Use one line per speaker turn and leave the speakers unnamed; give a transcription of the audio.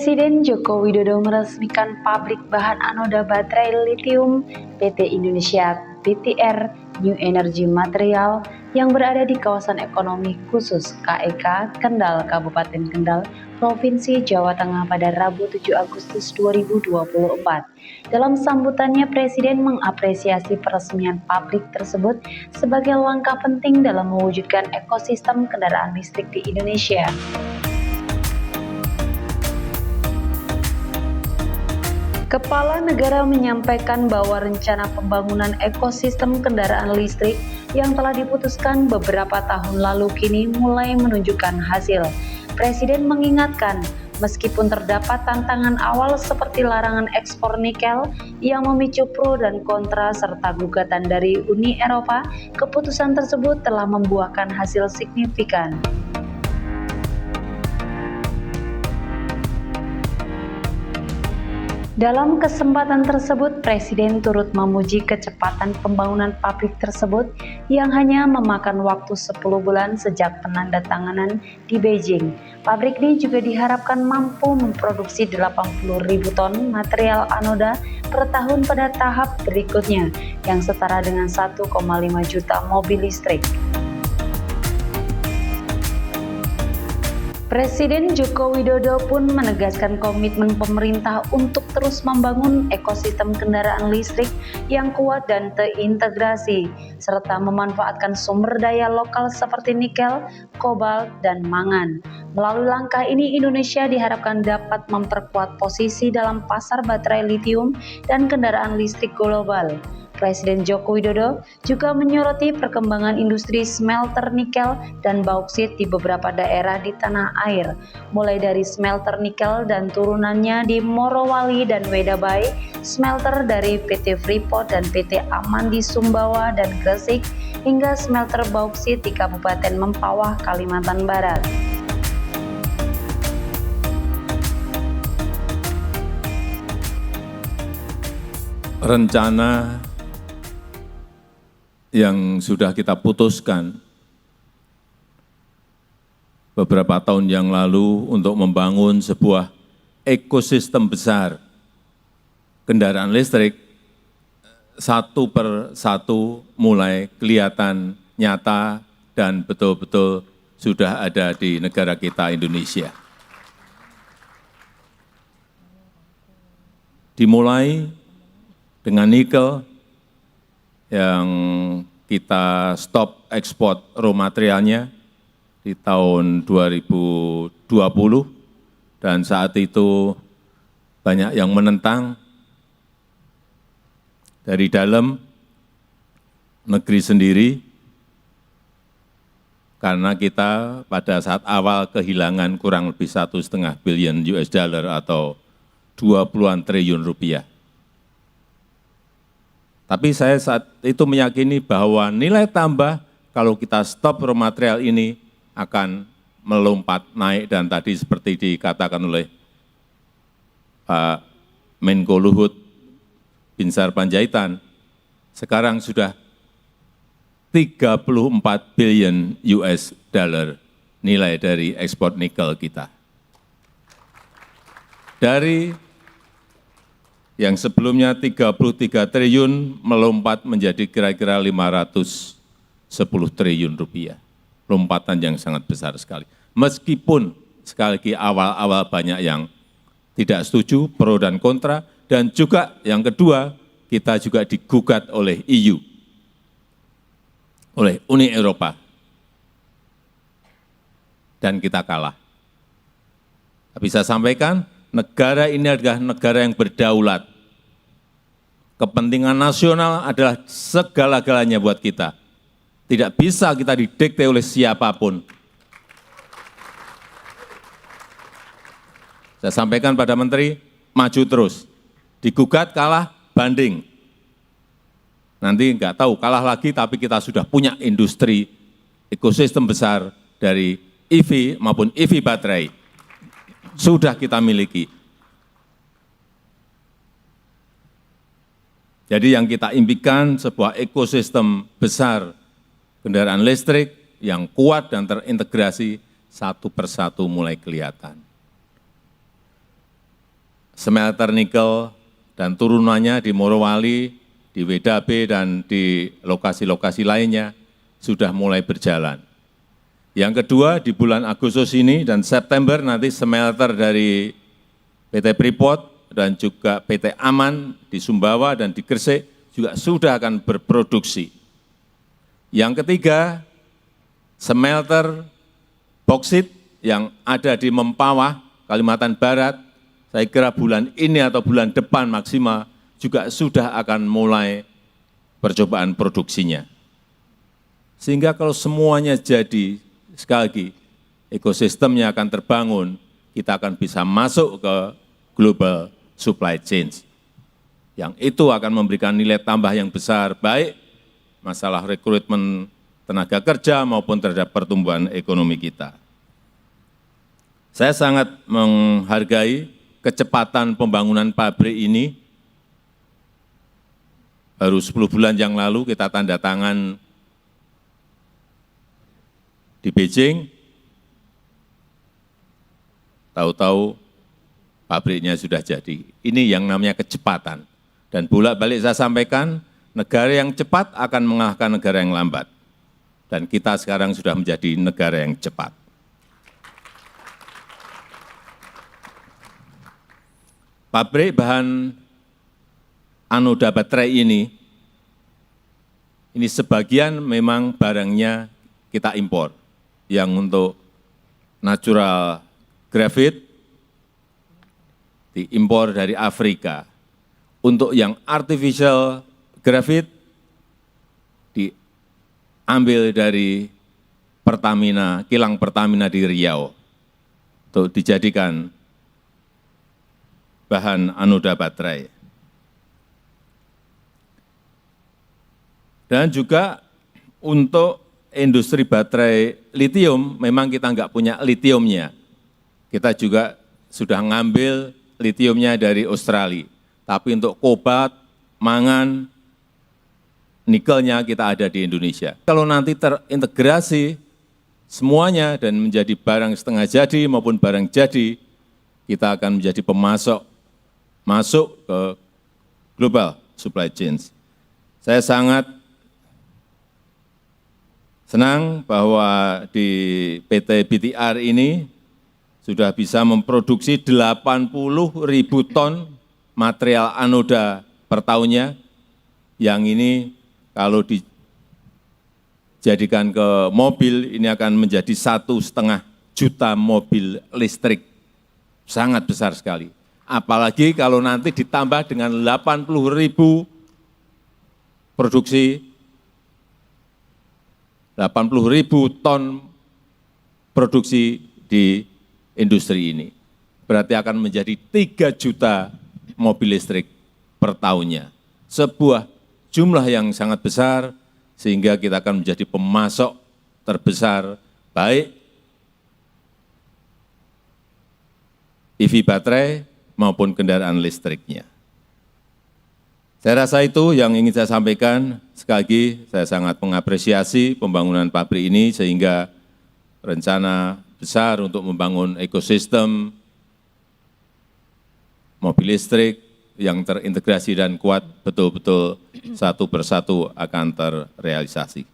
Presiden Joko Widodo meresmikan pabrik bahan anoda baterai litium PT Indonesia BTR New Energy Material yang berada di kawasan ekonomi khusus KEK Kendal, Kabupaten Kendal, Provinsi Jawa Tengah pada Rabu 7 Agustus 2024. Dalam sambutannya, Presiden mengapresiasi peresmian pabrik tersebut sebagai langkah penting dalam mewujudkan ekosistem kendaraan listrik di Indonesia. Kepala Negara menyampaikan bahwa rencana pembangunan ekosistem kendaraan listrik yang telah diputuskan beberapa tahun lalu kini mulai menunjukkan hasil. Presiden mengingatkan, meskipun terdapat tantangan awal seperti larangan ekspor nikel yang memicu pro dan kontra serta gugatan dari Uni Eropa, keputusan tersebut telah membuahkan hasil signifikan. Dalam kesempatan tersebut, Presiden turut memuji kecepatan pembangunan pabrik tersebut yang hanya memakan waktu 10 bulan sejak penandatanganan di Beijing. Pabrik ini juga diharapkan mampu memproduksi 80.000 ton material anoda per tahun pada tahap berikutnya, yang setara dengan 1,5 juta mobil listrik. Presiden Joko Widodo pun menegaskan komitmen pemerintah untuk terus membangun ekosistem kendaraan listrik yang kuat dan terintegrasi, serta memanfaatkan sumber daya lokal seperti nikel, kobalt, dan mangan. Melalui langkah ini, Indonesia diharapkan dapat memperkuat posisi dalam pasar baterai litium dan kendaraan listrik global. Presiden Joko Widodo juga menyoroti perkembangan industri smelter nikel dan bauksit di beberapa daerah di tanah air, mulai dari smelter nikel dan turunannya di Morowali dan Wedabay, smelter dari PT Freeport dan PT Aman di Sumbawa dan Gresik, hingga smelter bauksit di Kabupaten Mempawah, Kalimantan Barat.
Rencana yang sudah kita putuskan beberapa tahun yang lalu untuk membangun sebuah ekosistem besar kendaraan listrik, satu per satu mulai kelihatan nyata dan betul-betul sudah ada di negara kita Indonesia. Dimulai dengan nikel yang kita stop ekspor raw materialnya di tahun 2020, dan saat itu banyak yang menentang dari dalam negeri sendiri, karena kita pada saat awal kehilangan kurang lebih 1,5 billion US dollar atau 20-an triliun rupiah. Tapi saya saat itu meyakini bahwa nilai tambah kalau kita stop raw material ini akan melompat naik, dan tadi seperti dikatakan oleh Pak Menko Luhut Binsar Panjaitan, sekarang sudah 34 billion US dollar nilai dari ekspor nikel kita. Dari yang sebelumnya 33 triliun melompat menjadi kira-kira 510 triliun rupiah. Lompatan yang sangat besar sekali. Meskipun sekali lagi awal-awal banyak yang tidak setuju, pro dan kontra, dan juga yang kedua, kita juga digugat oleh EU, oleh Uni Eropa, dan kita kalah. Tapi saya sampaikan, negara ini adalah negara yang berdaulat. Kepentingan nasional adalah segala-galanya buat kita. Tidak bisa kita didikte oleh siapapun. Saya sampaikan pada Menteri, maju terus. Digugat, kalah, banding. Nanti nggak tahu, kalah lagi, tapi kita sudah punya industri ekosistem besar dari EV maupun EV baterai. Sudah kita miliki. Jadi yang kita impikan sebuah ekosistem besar kendaraan listrik yang kuat dan terintegrasi, satu persatu mulai kelihatan. smelter nikel dan turunannya di Morowali, di WDAB, dan di lokasi-lokasi lainnya sudah mulai berjalan. Yang kedua, di bulan Agustus ini dan September nanti smelter dari PT Freeport dan juga PT Aman di Sumbawa dan di Gresik juga sudah akan berproduksi. Yang ketiga, smelter boksit yang ada di Mempawah, Kalimantan Barat, saya kira bulan ini atau bulan depan maksimal juga sudah akan mulai percobaan produksinya. Sehingga kalau semuanya jadi, sekali lagi, ekosistemnya akan terbangun, kita akan bisa masuk ke global supply chain. Yang itu akan memberikan nilai tambah yang besar, baik masalah rekrutmen tenaga kerja maupun terhadap pertumbuhan ekonomi kita. Saya sangat menghargai kecepatan pembangunan pabrik ini. Baru 10 bulan yang lalu kita tanda tangan di Beijing, tahu-tahu pabriknya sudah jadi. Ini yang namanya kecepatan. Dan bolak-balik saya sampaikan, negara yang cepat akan mengalahkan negara yang lambat. Dan kita sekarang sudah menjadi negara yang cepat. Pabrik bahan anoda baterai ini sebagian memang barangnya kita impor. Yang untuk natural graphite diimpor dari Afrika. Untuk yang artificial graphite diambil dari Pertamina, kilang Pertamina di Riau untuk dijadikan bahan anoda baterai. Dan juga untuk industri baterai litium, memang kita nggak punya litiumnya. Kita juga sudah ngambil litiumnya dari Australia. Tapi untuk kobalt, mangan, nikelnya kita ada di Indonesia. Kalau nanti terintegrasi semuanya dan menjadi barang setengah jadi maupun barang jadi, kita akan menjadi pemasok masuk ke global supply chain. Saya sangat senang bahwa di PT BTR ini sudah bisa memproduksi 80.000 ton material anoda per tahunnya, yang ini kalau dijadikan ke mobil, ini akan menjadi 1,5 juta mobil listrik, sangat besar sekali. Apalagi kalau nanti ditambah dengan 80.000 produksi, 80.000 ton produksi di industri ini. Berarti akan menjadi 3 juta mobil listrik per tahunnya. Sebuah jumlah yang sangat besar, sehingga kita akan menjadi pemasok terbesar, baik EV baterai maupun kendaraan listriknya. Saya rasa itu yang ingin saya sampaikan. Sekali lagi, saya sangat mengapresiasi pembangunan pabrik ini, sehingga rencana besar untuk membangun ekosistem mobil listrik yang terintegrasi dan kuat betul-betul satu persatu akan terrealisasi.